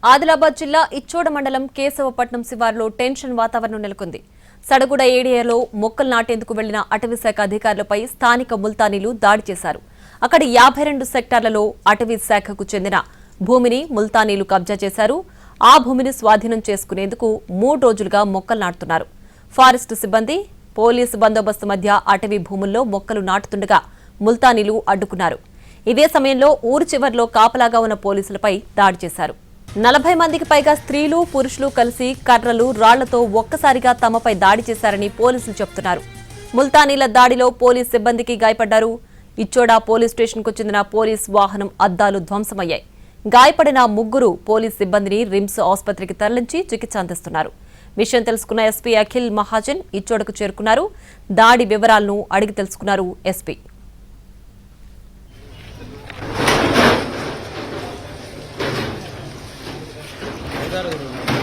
ఆదిలాబాద్ జిల్లా ఇచ్చోడ మండలం కేశవపట్నం శివారులో టెన్షన్ వాతావరణం నెలకొంది. సడగుడ ఏరియాలో మొక్కలు నాటేందుకు వెళ్లిన అటవీశాఖ అధికారులపై స్థానిక ముల్తానీలు దాడి చేశారు. అక్కడి 52 సెక్టార్లలో అటవీశాఖకు చెందిన భూమిని ముల్తానీలు కబ్జా చేశారు. ఆ భూమిని స్వాధీనం చేసుకునేందుకు 3 రోజులుగా మొక్కలు నాటుతున్నారు. ఫారెస్ట్ సిబ్బంది, పోలీసు బందోబస్తు మధ్య అటవీ భూముల్లో మొక్కలు నాటుతుండగా ముల్తానీలు అడ్డుకున్నారు. ఇదే సమయంలో ఊరు చివర్లో కాపలాగా ఉన్న పోలీసులపై దాడి చేశారు. 40 మందికి పైగా స్త్రీలు, పురుషులు కలిసి కర్రలు, రాళ్లతో ఒక్కసారిగా తమపై దాడి చేశారని పోలీసులు చెబుతున్నారు. ముల్తానీల దాడిలో పోలీస్ సిబ్బందికి గాయపడ్డారు. ఇచ్చోడ పోలీస్ స్టేషన్కు చెందిన పోలీస్ వాహనం అద్దాలు ధ్వంసమయ్యాయి. గాయపడిన 3 పోలీస్ సిబ్బందిని రిమ్స్ ఆసుపత్రికి తరలించి చికిత్స అందిస్తున్నారు. విషయం తెలుసుకున్న ఎస్పీ అఖిల్ మహాజన్ ఇచ్చోడకు చేరుకున్నారు. దాడి వివరాలను అడిగి తెలుసుకున్నారు ఎస్పీ. Claro.